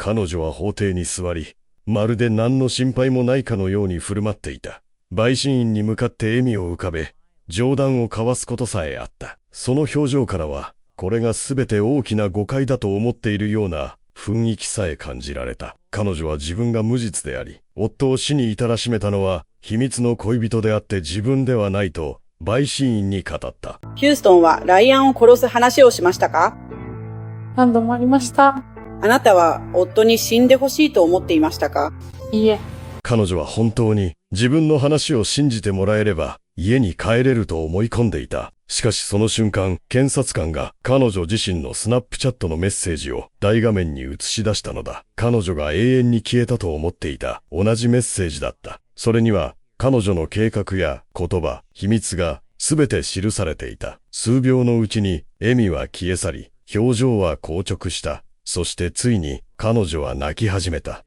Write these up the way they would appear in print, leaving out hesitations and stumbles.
彼女は法廷に座り、まるで何の心配もないかのように振る舞っていた。陪審員に向かって笑みを浮かべ、冗談を交わすことさえあった。その表情からは、これが全て大きな誤解だと思っているような雰囲気さえ感じられた。彼女は自分が無実であり、夫を死に至らしめたのは秘密の恋人であって自分ではないと陪審員に語った。ヒューストンはライアンを殺す話をしましたか？何度もありました。あなたは夫に死んでほしいと思っていましたか？いいえ。彼女は本当に自分の話を信じてもらえれば家に帰れると思い込んでいた。しかしその瞬間、検察官が彼女自身のスナップチャットのメッセージを大画面に映し出したのだ。彼女が永遠に消えたと思っていた同じメッセージだった。それには彼女の計画や言葉、秘密が全て記されていた。数秒のうちに笑みは消え去り、表情は硬直した。そしてついに彼女は泣き始めた。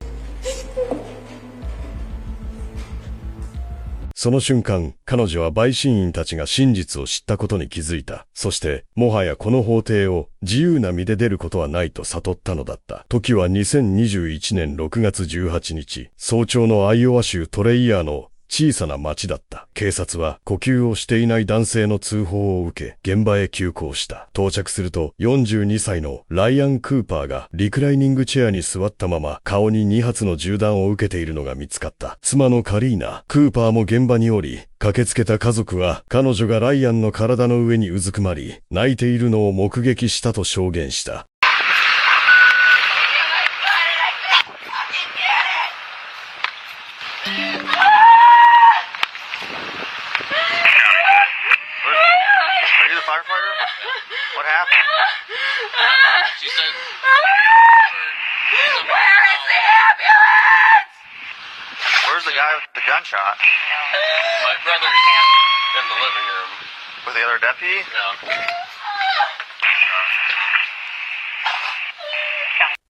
その瞬間、彼女は陪審員たちが真実を知ったことに気づいた。そして、もはやこの法廷を自由な身で出ることはないと悟ったのだった。時は2021年6月18日、早朝のアイオワ州トレイヤーの小さな町だった。警察は呼吸をしていない男性の通報を受け、現場へ急行した。到着すると、42歳のライアン・クーパーがリクライニングチェアに座ったまま、顔に2発の銃弾を受けているのが見つかった。妻のカリーナ・クーパーも現場におり、駆けつけた家族は彼女がライアンの体の上にうずくまり、泣いているのを目撃したと証言した。What happened? She said, Where is the ambulance? Where's the guy with the gunshot? My brother's in the living room. With the other deputy? Yeah.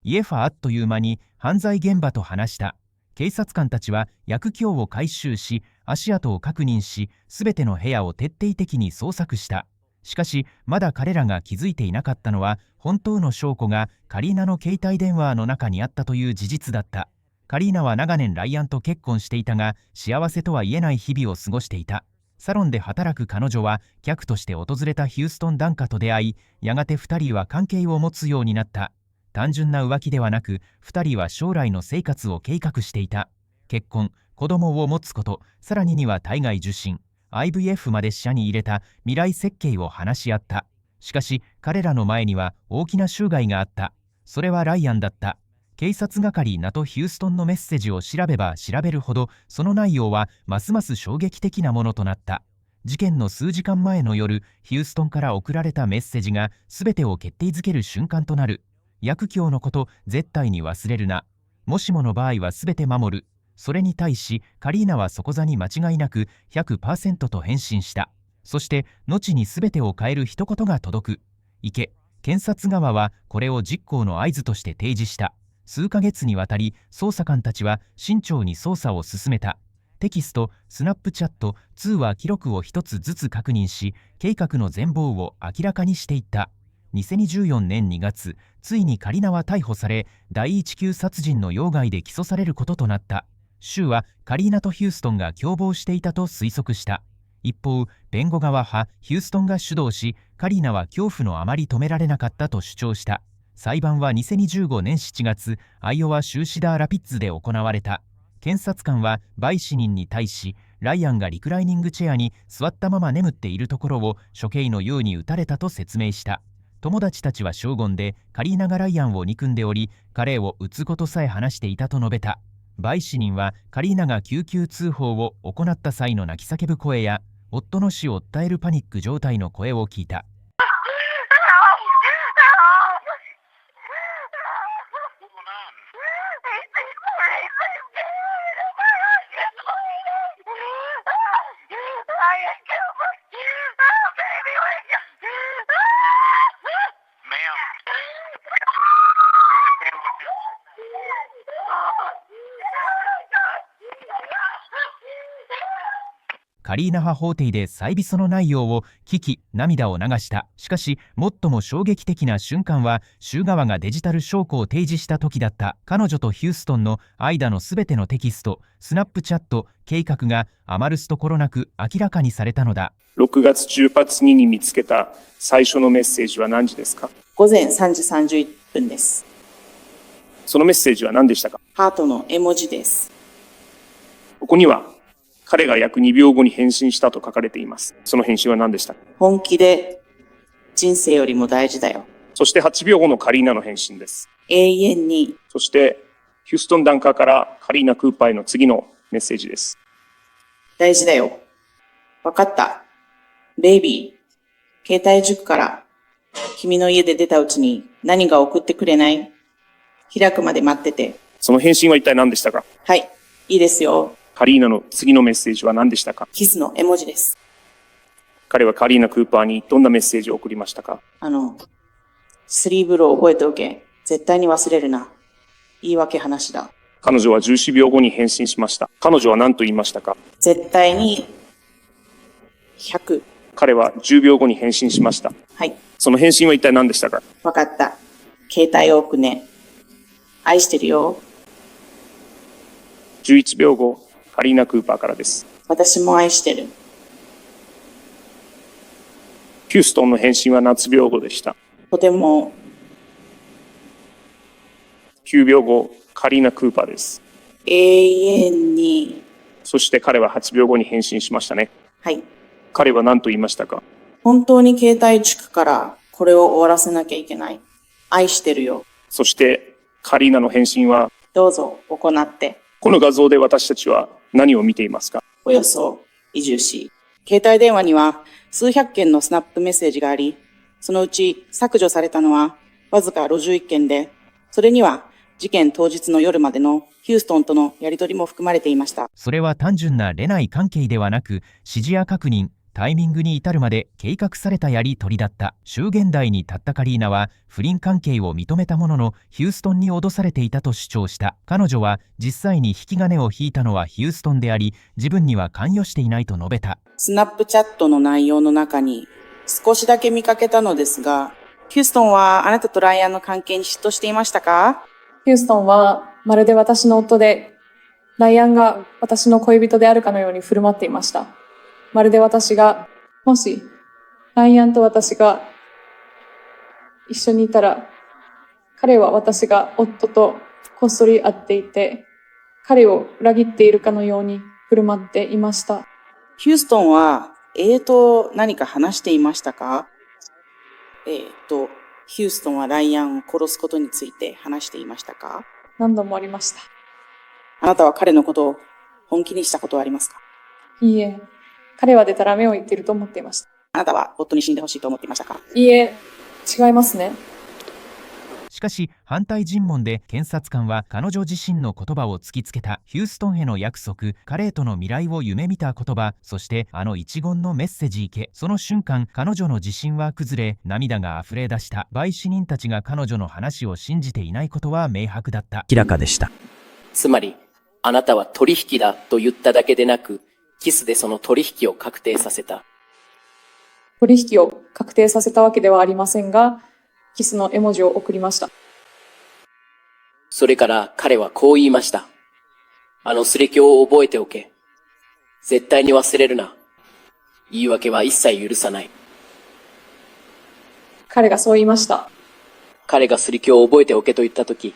イエファあっという間に犯罪現場と話した。警察官たちは薬莢を回収し、足跡を確認し、すべての部屋を徹底的に捜索した。しかし、まだ彼らが気づいていなかったのは、本当の証拠がカリーナの携帯電話の中にあったという事実だった。カリーナは長年ライアンと結婚していたが、幸せとは言えない日々を過ごしていた。サロンで働く彼女は、客として訪れたヒューストン・ダンカと出会い、やがて2人は関係を持つようになった。単純な浮気ではなく、2人は将来の生活を計画していた。結婚、子供を持つこと、さらにには体外受診、IVF まで視野に入れた未来設計を話し合った。しかし、彼らの前には大きな障害があった。それはライアンだった。警察係ナト・ヒューストンのメッセージを調べば調べるほど、その内容はますます衝撃的なものとなった。事件の数時間前の夜、ヒューストンから送られたメッセージが全てを決定づける瞬間となる。薬莢のこと、絶対に忘れるな。もしもの場合は全て守る。それに対し、カリーナは即座に間違いなく 100% と返信した。そして、後に全てを変える一言が届く。検察側はこれを実行の合図として提示した。数ヶ月にわたり、捜査官たちは慎重に捜査を進めた。テキスト、スナップチャット、通話記録を一つずつ確認し、計画の全貌を明らかにしていった。2014年2月、ついにカリナは逮捕され、第一級殺人の容疑で起訴されることとなった。州はカリーナとヒューストンが共謀していたと推測した。一方、弁護側派ヒューストンが主導し、カリーナは恐怖のあまり止められなかったと主張した。裁判は2015年7月、アイオワ州シダーラピッツで行われた。検察官は陪審人に対し、ライアンがリクライニングチェアに座ったまま眠っているところを処刑のように撃たれたと説明した。友達たちは証言でカリーナがライアンを憎んでおり、彼を撃つことさえ話していたと述べた。陪審人はカリーナが救急通報を行った際の泣き叫ぶ声や、夫の死を訴えるパニック状態の声を聞いた。カリーナ派法廷で再びその内容を聞き涙を流した。しかし最も衝撃的な瞬間は州側がデジタル証拠を提示した時だった。彼女とヒューストンの間のすべてのテキスト、スナップチャット、計画が余るすところなく明らかにされたのだ。6月18日に見つけた最初のメッセージは何時ですか？午前3時31分です。そのメッセージは何でしたか？ハートの絵文字です。ここには、彼が約2秒後に返信したと書かれています。その返信は何でしたか？本気で人生よりも大事だよ。そして8秒後のカリーナの返信です。永遠に。そして、ヒューストン・ダンカーからカリーナ・クーパーへの次のメッセージです。大事だよ。わかった。ベイビー、携帯塾から君の家で出たうちに何が送ってくれない？開くまで待ってて。その返信は一体何でしたか？はい、いいですよ。カリーナの次のメッセージは何でしたか？キスの絵文字です。彼はカリーナ・クーパーにどんなメッセージを送りましたか？スリーブルを覚えておけ。絶対に忘れるな。言い訳話だ。彼女は14秒後に返信しました。彼女は何と言いましたか？絶対に100。彼は10秒後に返信しました。はい。その返信は一体何でしたか？わかった。携帯を置くね。愛してるよ。11秒後、カリーナ・クーパーからです。私も愛してる。ヒューストンの返信は夏秒後でした。とても。9秒後、カリーナ・クーパーです。永遠に。そして彼は8秒後に返信しましたね。はい。彼は何と言いましたか？本当に携帯塾からこれを終わらせなきゃいけない。愛してるよ。そしてカリーナの返信は、どうぞ行って。この画像で私たちは何を見ていますか？およそ移住し、携帯電話には数百件のスナップメッセージがあり、そのうち削除されたのはわずか51件で、それには事件当日の夜までのヒューストンとのやり取りも含まれていました。それは単純な恋愛関係ではなく、指示や確認、タイミングに至るまで計画されたやり取りだった。週現代に立ったカリーナは不倫関係を認めたものの、ヒューストンに脅されていたと主張した。彼女は実際に引き金を引いたのはヒューストンであり、自分には関与していないと述べた。スナップチャットの内容の中に少しだけ見かけたのですが、ヒューストンはあなたとライアンの関係に嫉妬していましたか？ヒューストンはまるで私の夫で、ライアンが私の恋人であるかのように振る舞っていました。まるで私が、もし、ライアンと私が一緒にいたら、彼は私が夫とこっそり会っていて、彼を裏切っているかのように振る舞っていました。ヒューストンは、何か話していましたか？ヒューストンはライアンを殺すことについて話していましたか？何度もありました。あなたは彼のことを本気にしたことはありますか？いいえ、彼はでたらめを言っていると思っていました。あなたは夫に死んでほしいと思っていましたか？いいえ、違いますね。しかし反対尋問で検察官は彼女自身の言葉を突きつけた。ヒューストンへの約束、彼へとの未来を夢見た言葉、そしてあの一言のメッセージ池。その瞬間、彼女の自信は崩れ、涙が溢れ出した。陪審人たちが彼女の話を信じていないことは明白だった。明らかでした。つまり、あなたは取引だと言っただけでなく、キスでその取引を確定させた。取引を確定させたわけではありませんが、キスの絵文字を送りました。それから彼はこう言いました。あのスレ教を覚えておけ。絶対に忘れるな。言い訳は一切許さない。彼がそう言いました。彼がスリ教を覚えておけと言ったとき、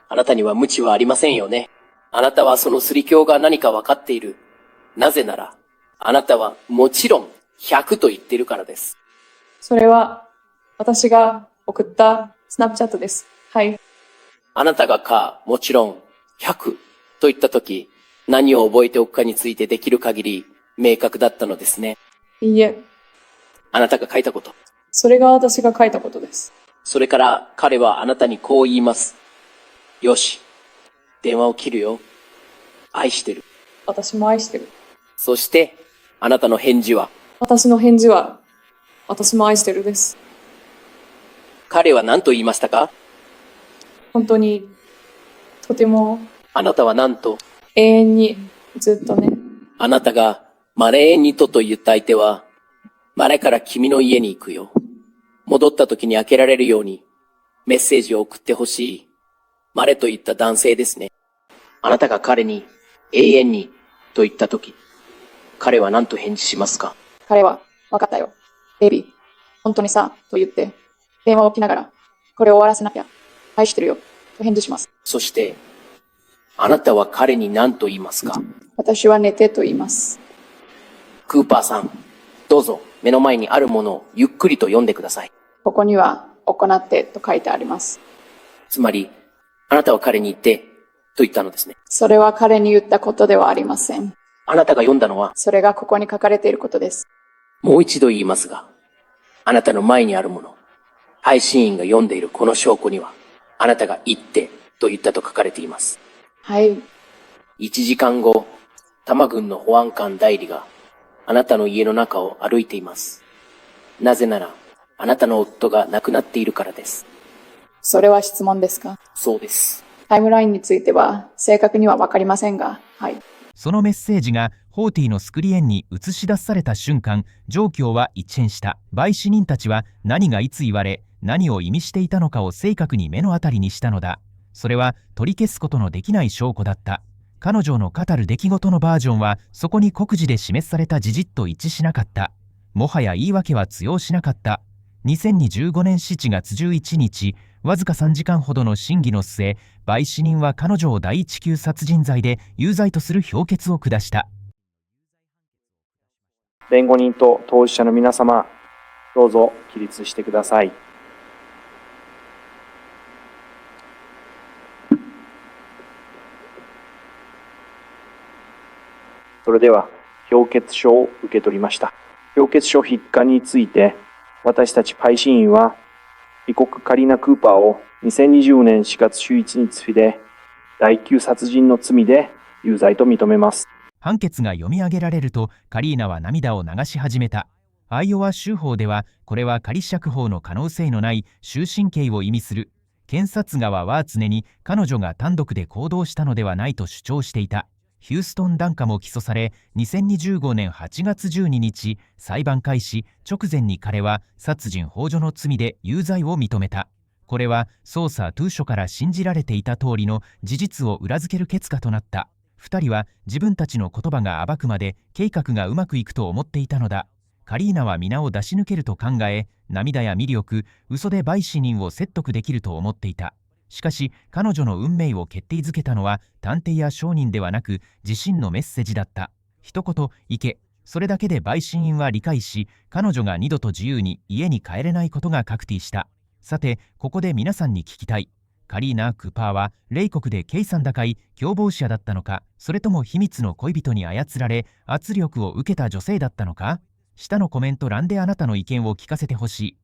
あなたには無知はありませんよね。あなたはそのスリ教が何か分かっている。なぜなら、あなたはもちろん100と言っているからです。それは私が送ったスナップチャットです。はい。あなたがもちろん100と言ったとき、何を覚えておくかについてできる限り明確だったのですね。いいえ。あなたが書いたこと。それが私が書いたことです。それから彼はあなたにこう言います。よし、電話を切るよ。愛してる。私も愛してる。そして、あなたの返事は？私の返事は、私も愛してるです。彼は何と言いましたか？本当に、とても。あなたは何と？永遠に、ずっとね。あなたがマレーニトと言った相手は、マレから君の家に行くよ。戻った時に開けられるように、メッセージを送ってほしい。マレと言った男性ですね。あなたが彼に、永遠に、と言った時、彼は何と返事しますか？彼は、わかったよ。ベイビー、本当にさ、と言って、電話を置きながら、これを終わらせなきゃ、愛してるよ、と返事します。そして、あなたは彼に何と言いますか？私は寝てと言います。クーパーさん、どうぞ目の前にあるものをゆっくりと読んでください。ここには、行ってと書いてあります。つまり、あなたは彼に言って、と言ったのですね。それは彼に言ったことではありません。あなたが読んだのは、それがここに書かれていることです。もう一度言いますが、あなたの前にあるもの、配信員が読んでいるこの証拠には、あなたが言ってと言ったと書かれています。はい。1時間後、多摩郡の保安官代理があなたの家の中を歩いています。なぜなら、あなたの夫が亡くなっているからです。それは質問ですか？そうです。タイムラインについては正確にはわかりませんが、はい。そのメッセージがホーティのスクリーンに映し出された瞬間、状況は一変した。売死人たちは何がいつ言われ、何を意味していたのかを正確に目の当たりにしたのだ。それは取り消すことのできない証拠だった。彼女の語る出来事のバージョンはそこに告示で示された事実と一致しなかった。もはや言い訳は通用しなかった。2025年7月11日、わずか3時間ほどの審議の末、売死人は彼女を第一級殺人罪で有罪とする評決を下した。弁護人と当事者の皆様、どうぞ起立してください。それでは、評決書を受け取りました。評決書筆下について、私たち陪審員は、被告カリーナ・クーパーを2020年4月11日で第9殺人の罪で有罪と認めます。判決が読み上げられると、カリーナは涙を流し始めた。アイオワ州法では、これは仮釈放の可能性のない終身刑を意味する。検察側は常に彼女が単独で行動したのではないと主張していた。ヒューストン・ダンカも起訴され、2025年8月12日、裁判開始直前に彼は殺人幇助の罪で有罪を認めた。これは捜査当初から信じられていた通りの事実を裏付ける結果となった。二人は自分たちの言葉が暴くまで計画がうまくいくと思っていたのだ。カリーナは皆を出し抜けると考え、涙や魅力、嘘で売死人を説得できると思っていた。しかし彼女の運命を決定づけたのは探偵や証人ではなく自身のメッセージだった。一言行け、それだけで陪審員は理解し、彼女が二度と自由に家に帰れないことが確定した。さてここで皆さんに聞きたい。カリーナ・クーパーは冷酷で計算高い共謀者だったのか、それとも秘密の恋人に操られ圧力を受けた女性だったのか。下のコメント欄であなたの意見を聞かせてほしい。